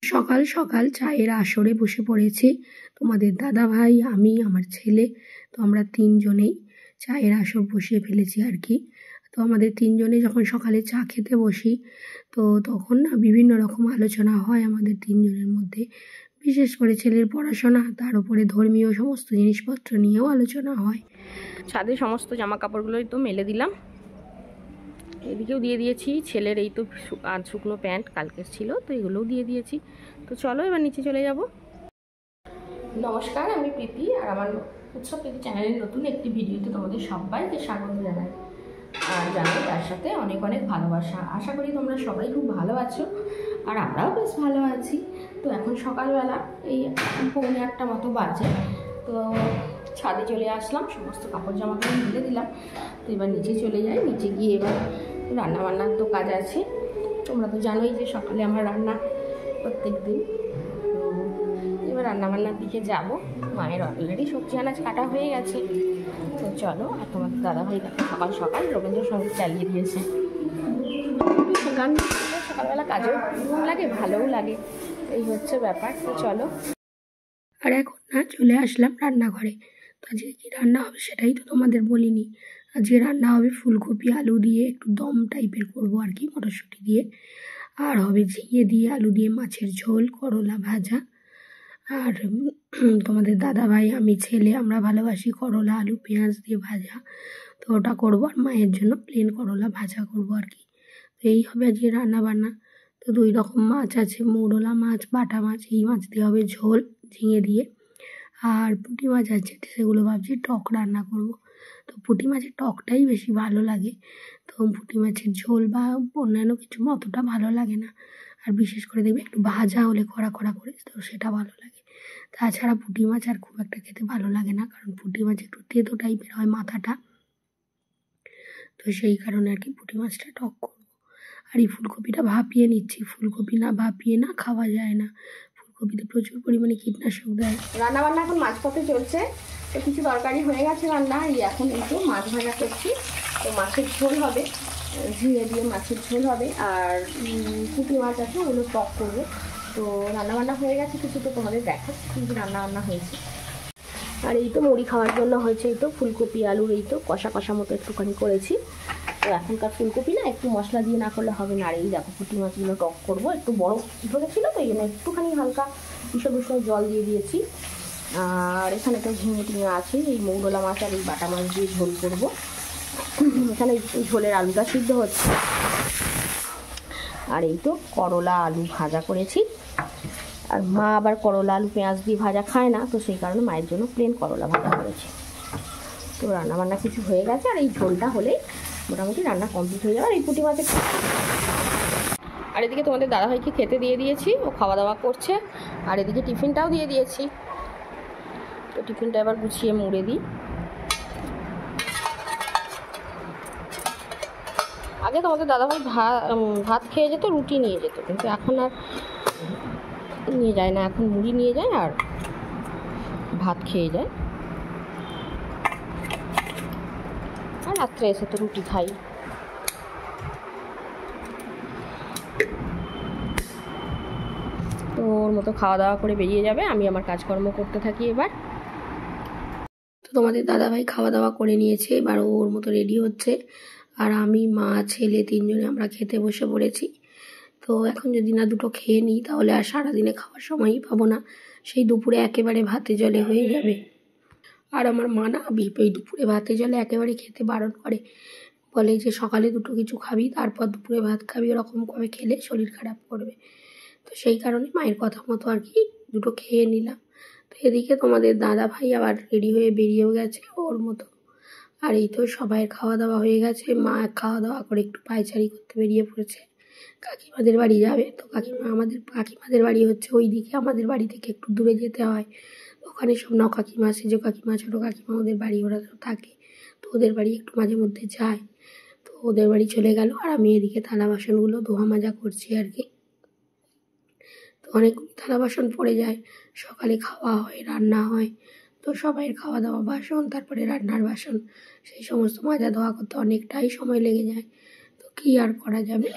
সকাল সকাল চায়ের আসরে বসে পড়েছি। তোমাদের দাদা ভাই, আমি, আমার ছেলে। তো আমরা তিনজনেই চায়ের আসর বসিয়ে ফেলেছি আর কি। তো আমাদের তিনজনে যখন সকালে চা খেতে বসি, তো তখন না বিভিন্ন রকম আলোচনা হয় আমাদের তিনজনের মধ্যে। বিশেষ করে ছেলের পড়াশোনা, তার উপরে ধর্মীয় সমস্ত জিনিসপত্র নিয়েও আলোচনা হয়। ছাদে সমস্ত জামা কাপড়গুলোই তো মেলে দিলাম, এদিকেও দিয়ে দিয়েছি। ছেলের এই তো আজ শুকনো প্যান্ট কালকের ছিল, তো এগুলোও দিয়ে দিয়েছি। তো চলো এবার নিচে চলে যাব। নমস্কার, আমি প্রীতি, আর আমার উৎসব প্রীতি চ্যানেলের নতুন একটি ভিডিওতে তোমাদের সবাইকে স্বাগত জানাই। আর জানাই তার সাথে অনেক অনেক ভালোবাসা। আশা করি তোমরা সবাই খুব ভালো আছো, আর আমরাও বেশ ভালো আছি। তো এখন সকালবেলা এই 7:45 মতো বাজে। তো ছাদে চলে আসলাম, সমস্ত কাপড় জামাগুলো মিলে দিলাম। তো এবার নিচে চলে যাই। নিচে গিয়ে এবার রান্নাবান্নার তো কাজ আছে। তোমরা তো জানোই যে সকালে আমার রান্না প্রত্যেক দিন। এবার রান্নাবান্নার দিকে যাব। মায়ের অলরেডি সবজি আনাজ কাটা হয়ে গেছে। তো চলো। আর তোমাদের দাদাভাই সকাল সকাল রবীন্দ্রসঙ্গীত চালিয়ে দিয়েছে। গান সকালবেলা কাজেও লাগে, ভালোও লাগে, এই হচ্ছে ব্যাপার। তো চলো। আর এখন না চলে আসলাম রান্নাঘরে। তো আজকে কী রান্না হবে সেটাই তো তোমাদের বলিনি। আজকে রান্না হবে ফুলকপি আলু দিয়ে, একটু দম টাইপের করবো আর কি, মটরশুঁটি দিয়ে। আর হবে ঝিঙে দিয়ে আলু দিয়ে মাছের ঝোল, করলা ভাজা। আর তোমাদের দাদা ভাই, আমি, ছেলে আমরা ভালোবাসি করলা আলু পেঁয়াজ দিয়ে ভাজা। তো ওটা করবো। আর মায়ের জন্য প্লেন করলা ভাজা করবো আর কি। তো এই হবে আজকে রান্না বান্না। তো 2 রকম মাছ আছে, মৌরলা মাছ, বাটা মাছ। এই মাছ দিয়ে হবে ঝোল ঝিঙে দিয়ে। আর পুঁটি মাছ আছে, সেগুলো ভাবছি টক রান্না করব। তো পুঁটি মাছের টকটাই বেশি ভালো লাগে। তো পুঁটি মাছের ঝোল বা অন্যান্য কিছু অতটা ভালো লাগে না। আর বিশেষ করে দেখবে একটু ভাজা হলে কড়া কড়া করে, তো সেটা ভালো লাগে। তাছাড়া পুঁটি মাছ আর খুব একটা খেতে ভালো লাগে না, কারণ পুঁটি মাছ একটু তেতো টাইপের হয় মাথাটা। তো সেই কারণে আর কি পুঁটি মাছটা টক করব। আর এই ফুলকপিটা ভাপিয়ে নিচ্ছি। ফুলকপি না ভাপিয়ে না খাওয়া যায় না। ফুলকপিতে প্রচুর পরিমাণে কীটনাশক দেয়। রান্নাবান্না এখন মাঝপথে চলছে। তো কিছু তরকারি হয়ে গেছে রান্না। এখন একটু মাছ ভাজা করছি। তো মাছের ঝোল হবে, ঝিঙে দিয়ে মাছের ঝোল হবে। আর পুঁটি মাছ আছে, ওগুলো টক করবো। তো রান্নাবান্না হয়ে গেছে কিছু, তো তোমাদের দেখাচ্ছি কিন্তু রান্নাবান্না হয়েছে। আর এই তো মুড়ি খাওয়ার জন্য হয়েছে এই তো ফুলকপি আলুর এই তো কষা কষা মতো একটুখানি করেছি। তো এখনকার ফুলকপি না একটু মশলা দিয়ে না করলে হবে না। আর এই দেখো পুঁটি মাছগুলো টক করবো, একটু বড় ধরেছিল, তো এই জন্য একটুখানি হালকা বিষয় জল দিয়ে দিয়েছি। আর এখানে তো ঝিঙে টিঙে আছে, এই মৌরলা মাছ আর এই বাটা মাছ দিয়ে ঝোল করবো। এখানে ঝোলের আলুটা সিদ্ধ হচ্ছে। আর এই তো করলা আলু ভাজা করেছি। আর মা আবার করলা আলু পেঁয়াজ দিয়ে ভাজা খায় না, তো সেই কারণে মায়ের জন্য প্লেন করলা ভাজা করেছি। তো রান্নাবান্না কিছু হয়ে গেছে। আর এই ঝোলটা হলেই মোটামুটি রান্না কমপ্লিট হয়ে যাবে। আর এই পুঁটি মাছের আর এদিকে তোমাদের দাদাভাইকে খেতে দিয়ে দিয়েছি, ও খাওয়া দাওয়া করছে। আর এদিকে টিফিনটাও দিয়ে দিয়েছি। তো টিফিনটা এবার গুছিয়ে মুড়ে দিই। আগে তোমাদের দাদাভাই ভাত খেয়ে যেত, রুটি নিয়ে যেত, কিন্তু এখন আর নিয়ে যায় না। এখন মুড়ি নিয়ে যায় আর ভাত খেয়ে যায়। আর রাত্রে এসে তো রুটি খাই। তো ওর মতো খাওয়া দাওয়া করে বেরিয়ে যাবে, আমি আমার কাজকর্ম করতে থাকি এবার। তো তোমাদের দাদাভাই খাওয়া দাওয়া করে নিয়েছে, এবার ওর মতো রেডি হচ্ছে। আর আমি, মা, ছেলে তিনজনে আমরা খেতে বসে পড়েছি। তো এখন যদি না দুটো খেয়ে নিই তাহলে আর সারাদিনে খাওয়ার সময়ই পাবো না। সেই দুপুরে একেবারে ভাতে জলে হয়ে যাবে। আর আমার মা না এই দুপুরে ভাতে জলে একেবারে খেতে বারণ করে, বলে যে সকালে দুটো কিছু খাবি, তারপর দুপুরে ভাত খাবি, ওরকম করে খেলে শরীর খারাপ করবে। তো সেই কারণে মায়ের কথা মতো আর কি দুটো খেয়ে নিলাম। তো এদিকে তোমাদের দাদা ভাই আবার রেডি হয়ে বেরিয়েও গেছে ওর মতো। আর এই তো সবাই খাওয়া দাওয়া হয়ে গেছে। মা খাওয়া দাওয়া করে একটু পায়চারি করতে বেরিয়ে পড়েছে, কাকিমাদের বাড়ি যাবে। তো কাকিমাদের বাড়ি হচ্ছে ওই দিকে, আমাদের বাড়ি থেকে একটু দূরে যেতে হয়। ওখানে সব কাকিমা, সেজো কাকিমা, ছোটো কাকিমা, ওদের বাড়ি ওরা তো থাকে। তো ওদের বাড়ি একটু মাঝে মধ্যে যায়। তো ওদের বাড়ি চলে গেল। আর আমি এদিকে থালা বাসনগুলো ধোয়া মাজা করছি আর কি। তো অনেকগুলি থালা বাসন পড়ে যায়। সকালে খাওয়া হয়, রান্না হয়, তো সবাইয়ের খাওয়া দাওয়া বাসন, তারপরে রান্নার বাসন, সেই সমস্ত মাজা ধোয়া করতে অনেকটাই সময় লেগে যায়। তো কী আর করা যাবে।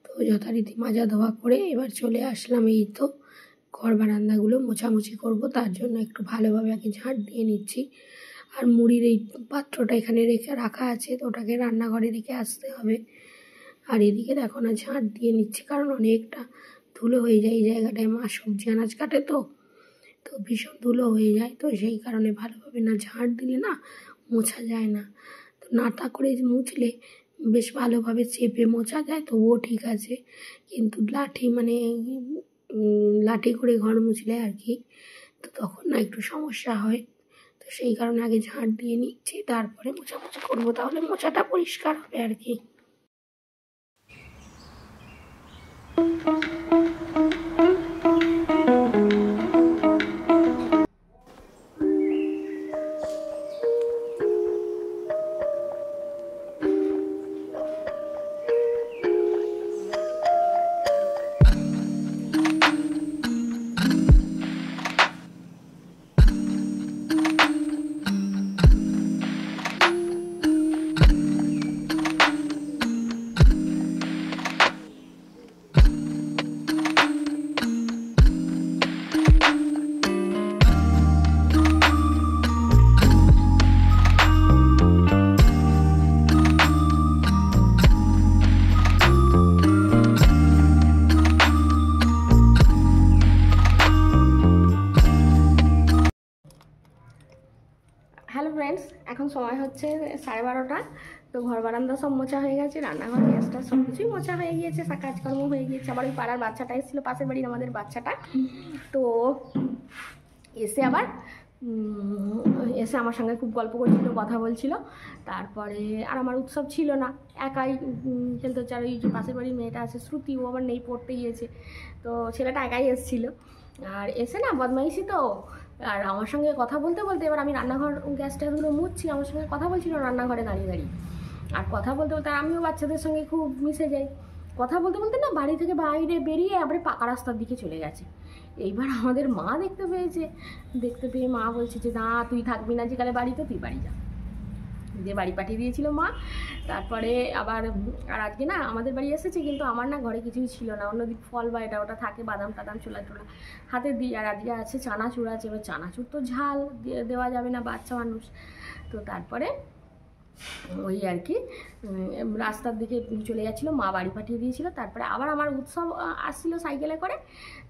তো যথারীতি মাজা ধোয়া করে এবার চলে আসলাম এই তো ঘর বারান্দাগুলো মোছামুছি করব, তার জন্য একটু ভালোভাবে আগে ঝাঁট দিয়ে নিচ্ছি। আর মুড়ির এই পাত্রটা এখানে রাখা আছে, তো ওটাকে রান্নাঘরে রেখে আসতে হবে। আর এদিকে দেখো না ঝাঁট দিয়ে নিচ্ছি, কারণ অনেকটা ধুলো হয়ে যায় এই জায়গাটায়, মা সবজি আনাজ কাটে তো ভীষণ ধুলো হয়ে যায়। তো সেই কারণে ভালোভাবে না ঝাঁট দিলে না মোছা যায় না। তো নাতা করে মুছলে বেশ ভালোভাবে চেপে মোছা যায়, তবুও ঠিক আছে। কিন্তু লাঠি করে ঘর মুছলে আর কি, তো তখন না একটু সমস্যা হয়। তো সেই কারণে আগে ঝাঁট দিয়ে নিচ্ছি, তারপরে মোছামুছি করবো, তাহলে মোছাটা পরিষ্কার হবে আর কি। হ্যালো ফ্রেন্ডস, এখন সময় হচ্ছে 12:30। তো ঘর বারান্দা সব মোছা হয়ে গেছে, রান্নাঘর গ্যাসটা সব কিছুই মোছা হয়ে গিয়েছে, কাজকর্ম হয়ে গিয়েছে। আবার ওই পাড়ার বাচ্চাটা এসেছিলো, পাশের বাড়ির আমাদের বাচ্চাটা, তো এসে আবার এসে আমার সঙ্গে খুব গল্প করছিল, কথা বলছিল। তারপরে আর আমার উৎসব ছিল না, একাই খেলতে হচ্ছে। আর ওই যে পাশের বাড়ির মেয়েটা আছে শ্রুতি, ও আবার নেই, পড়তে গিয়েছে, তো ছেলেটা একাই এসেছিলো। আর এসে না বদমাইশি তো, আর আমার সঙ্গে কথা বলতে বলতে এবার আমি রান্নাঘর গ্যাস ট্যাসগুলো মুছছি, আমার সঙ্গে কথা বলছিল রান্নাঘরে দাঁড়িয়ে দাঁড়িয়ে। আর কথা বলতে বলতে আমিও বাচ্চাদের সঙ্গে খুব মিশে যাই, কথা বলতে বলতে না বাড়ি থেকে বাইরে বেরিয়ে আবার পাকা রাস্তার দিকে চলে গেছে। এইবার আমাদের মা দেখতে পেয়েছে, দেখতে পেয়ে মা বলছে যে না তুই থাকবি না যেকালে বাড়িতে, তুই বাড়ি যা, দিয়ে বাড়ি পাঠিয়ে দিয়েছিল মা। তারপরে আবার আর আজকে না আমাদের বাড়ি এসেছে, কিন্তু আমার না ঘরে কিছুই ছিল না, অন্যদিক ফল বা এটা ওটা থাকে, বাদাম টাদাম ছোলা টোলা হাতে দিই। আর আজকে আছে চানাচুর আছে, এবার চানাচুর তো ঝাল দেওয়া যাবে না, বাচ্চা মানুষ। তো তারপরে ওই আর কি রাস্তার দিকে চলে যাচ্ছিলো, মা বাড়ি পাঠিয়ে দিয়েছিল। তারপরে আবার আমার উৎসব আসছিলো সাইকেলে করে,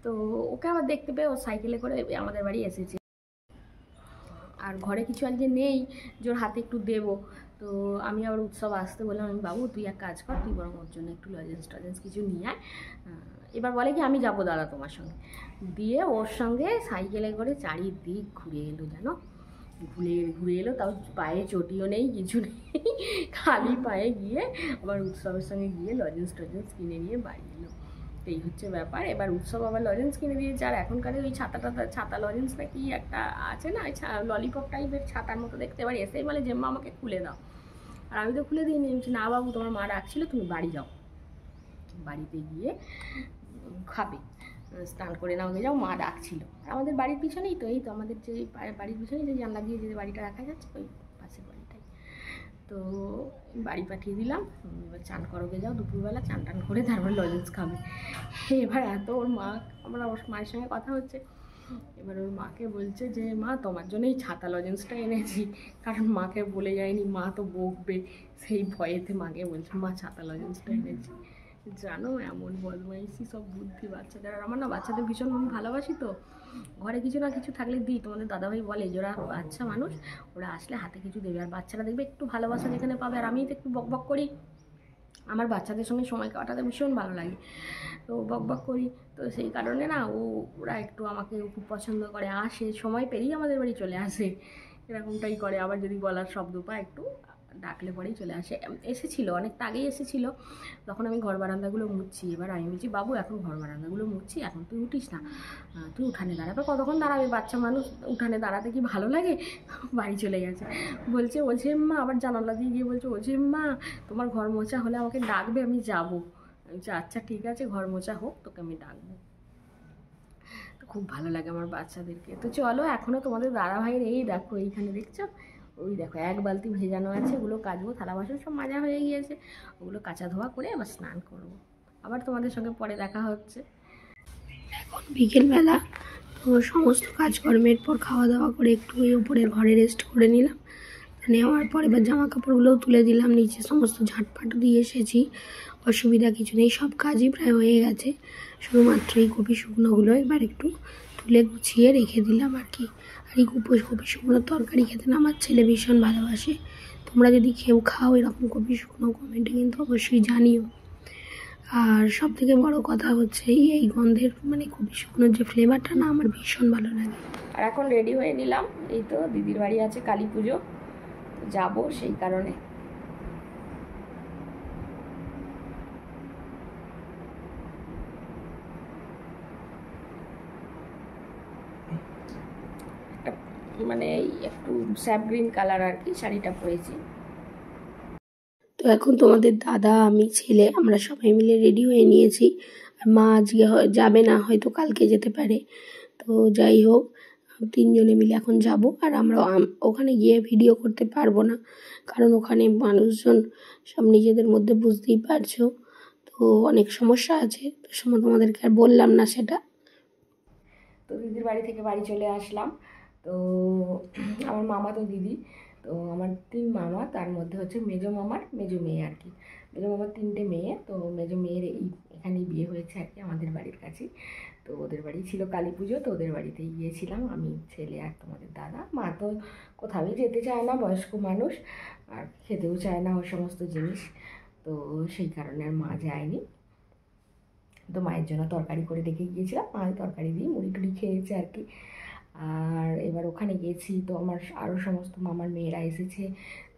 তো ওকে আবার দেখতে পেয়ে ও সাইকেলে করে আমাদের বাড়ি এসেছে। আর ঘরে কিছু আজকে নেই জোর হাতে একটু দেবো, তো আমি আবার উৎসব আসতে বললাম, আমি বাবু তুই এক কাজ কর, তুই বরং ওর জন্য একটু লজেন্স টজেন্স কিছু নিয়ে আয়। এবার বলে কি আমি যাবো দাদা তোমার সঙ্গে, দিয়ে ওর সঙ্গে সাইকেলে করে চারিদিক ঘুরে এলো, জানো, ঘুরে এলো, তাও পায়ে চটিও নেই, কিছু নেই, খালি পায়ে গিয়ে আবার উৎসবের সঙ্গে গিয়ে লজেন্স টজেন্স কিনে নিয়ে বাড়ি এলো। এই হচ্ছে ব্যাপার। এবার উৎসব আবার লজেন্স কিনে দিয়েছে, আর এখনকার ওই ছাতা লজেন্স নাকি একটা আছে না, ললিপপ টাইপের ছাতার মতো দেখতে, এবার এসেই বলে জেম্মা আমাকে খুলে দাও। আর আমি তো খুলে দিইনি, বলছি না বাবু তোমার মা ডাকছিল, তুমি বাড়ি যাও, বাড়িতে গিয়ে খাবে, স্নান করে নাও, যাও, মা ডাকছিল। আর আমাদের বাড়ির পিছনেই তো, এই তো আমাদের যে বাড়ির পিছনেই যে জানলা দিয়ে যে বাড়িটা রাখা যাচ্ছে, ওই পাশের বাড়িটাই। তো বাড়ি পাঠিয়ে দিলাম, এবার চান করোগে যাও, দুপুরবেলা চান টান করে তারপর লজেন্স খাবে। এবার এত ওর মা, আমার মায়ের সঙ্গে কথা হচ্ছে, এবার ওর মাকে বলছে যে মা তোমার জন্য এই ছাতা লজেন্সটা এনেছি, কারণ মাকে বলে যায়নি, মা তো বকবে, সেই ভয়েতে মাকে বলছে মা ছাতা লজেন্সটা এনেছি। জানো এমন বদমাইশি সব বুদ্ধি বাচ্চাদের। আর আমার না বাচ্চাদের ভীষণ ভালোবাসি, তো ঘরে কিছু না কিছু থাকলে দিই। তোমাদের দাদাভাই বলে যে ওরা বাচ্চা মানুষ, ওরা আসলে হাতে কিছু দেবে, আর বাচ্চারা দেখবে একটু ভালোবাসা যেখানে পাবে। আর আমি তো একটু বক বক করি, আমার বাচ্চাদের সঙ্গে সময় কাটাতে ভীষণ ভালো লাগে, তো বক বক করি, তো সেই কারণে না ওরা একটু আমাকে খুব পছন্দ করে, আসে সময় পেরিয়ে আমাদের বাড়ি চলে আসে, এরকমটাই করে। আবার যদি গলার শব্দ পায় একটু ডাকলে পরেই চলে আসে। এসেছিলো অনেকটা আগেই এসেছিলো, তখন আমি ঘর বারান্দাগুলো মুছছি। এবার আমি বলছি বাবু এখন ঘর বারান্দাগুলো মুছছি, এখন তুই উঠিস না, তুই উঠানে দাঁড়াবে, কতক্ষণ দাঁড়াবে, বাচ্চা মানুষ, উঠানে দাঁড়াতে কি ভালো লাগে। বাড়ি চলে গেছে, বলছে ও জেম্মা, আবার জানালা দিয়ে গিয়ে বলছে ও জেম্মা তোমার ঘর মোছা হলে আমাকে ডাকবে, আমি যাবো। আমি বলছি আচ্ছা ঠিক আছে, ঘর মোছা হোক, তোকে আমি ডাকবো। খুব ভালো লাগে আমার বাচ্চাদেরকে। তো চলো, এখনও তোমাদের দাদাভাইয়ের এই দেখো এইখানে দেখছো, ওই দেখো এক বালতি ভেজানো আছে, ওগুলো কাচবো, থালা বাসন সব মাজা হয়ে গিয়েছে, ওগুলো কাচা ধোয়া করে আবার স্নান করবো। আবার তোমাদের সঙ্গে পরে দেখা হচ্ছে। এখন বিকেলবেলা, তো সমস্ত কাজকর্মের পর খাওয়া দাওয়া করে একটু ওই উপরের ঘরে রেস্ট করে নিলাম। নেওয়ার পর এবার জামা কাপড়গুলোও তুলে দিলাম, নিচে সমস্ত ঝাঁটপাট দিয়ে এসেছি, অসুবিধা কিছু নেই, সব কাজই প্রায় হয়ে গেছে। শুধুমাত্র এই কপি শুকনোগুলো এবার একটু তুলে গুছিয়ে রেখে দিলাম আর কি। আর এই কপি শুকনো তরকারি খেতে না আমার ছেলে ভীষণ ভালোবাসে। তোমরা যদি খাও এরকম কপি শুকনো, কমেন্টে কিন্তু অবশ্যই জানিও। আর সবথেকে বড় কথা হচ্ছে এই গন্ধের মানে কপি শুকনোর যে ফ্লেভারটা না আমার ভীষণ ভালো লাগে। আর এখন রেডি হয়ে নিলাম, এই তো দিদির বাড়ি আছে কালী পুজো, যাবো সেই কারণে। মানে একটু স্যাপ গ্রিন কালার আর কি শাড়িটা পরেছি। তো এখন তোমাদের দাদা, আমি, ছেলে আমরা সবাই মিলে রেডি হয়ে নিয়েছি। আর মা আজকে যাবে না, হয়তো কালকে যেতে পারে। তো যাই হোক, তিনজনে মিলে এখন যাব। আর আমরা ওখানে গিয়ে ভিডিও করতে পারবো না, কারণ ওখানে মানুষজন সব নিজেদের মধ্যে, বুঝতেই পারছো, তো অনেক সমস্যা আছে। তো সময় তোমাদেরকে আর বললাম না সেটা। তো দিদির বাড়ি থেকে বাড়ি চলে আসলাম। তো আমার মামা তো দিদি, তো আমার 3 মামা, তার মধ্যে হচ্ছে মেজো মামার মেজো মেয়ে আর কি। মেজো মামার 3টে মেয়ে, তো মেজো মেয়ের এখানেই বিয়ে হয়েছে আর কি, আমাদের বাড়ির কাছেই। তো ওদের বাড়ি ছিল কালী পুজো, তো ওদের বাড়িতেই গিয়েছিলাম আমি, ছেলে আর তোমাদের দাদা। মা তো কোথাও যেতে চায় না, বয়স্ক মানুষ, আর খেতেও চায় না ওই সমস্ত জিনিস, তো সেই কারণে আর মা যায়নি। তো মায়ের জন্য তরকারি করে রেখে গিয়েছিলাম, মা তরকারি দিয়ে মুড়ি টুড়ি খেয়েছে আর কি। আর এবার ওখানে গেছি, তো আমার আরও সমস্ত মামার মেয়েরা এসেছে,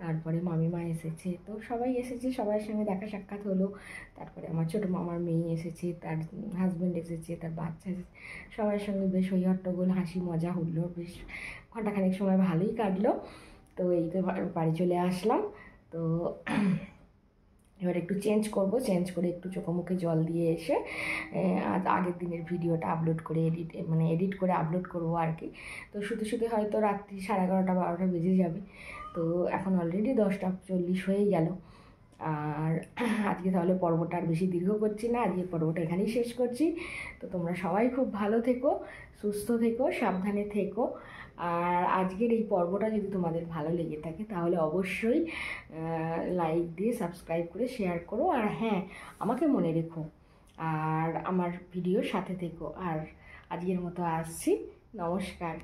তারপরে মামিমা এসেছে, তো সবাই এসেছে, সবার সঙ্গে দেখা সাক্ষাৎ হলো। তারপরে আমার ছোটো মামার মেয়ে এসেছে, তার হাজব্যান্ড এসেছে, তার বাচ্চা এসেছে, সবার সঙ্গে বেশ হই হট্টগোল হাসি মজা হলো, বেশ ঘন্টাখানেক সময় ভালোই কাটলো। তো এই তো বাড়ি চলে আসলাম। তো এবার একটু চেঞ্জ করে একটু চোখে মুখে জল দিয়ে এসে আগের দিনের ভিডিওটা আপলোড করে এডিট করে আপলোড করবো আর কি। তো শুতে হয়তো রাত্রি 11:30 12টা বেজে যাবে। তো এখন অলরেডি 10:40 হয়ে গেল। আর আজকে তাহলে পর্বটা আর বেশি দীর্ঘ করছি না, আজকে পর্বটা এখানেই শেষ করছি। তো তোমরা সবাই খুব ভালো থেকো, সুস্থ থেকো, সাবধানে থেকো। আর আজকের এই পর্বটা যদি তোমাদের ভালো লেগে থাকে তাহলে অবশ্যই লাইক দিয়ে সাবস্ক্রাইব করে শেয়ার করো। আর হ্যাঁ, আমাকে মনে রেখো আর আমার ভিডিওর সাথে থেকো। আর আজকের মতো আসছি, নমস্কার।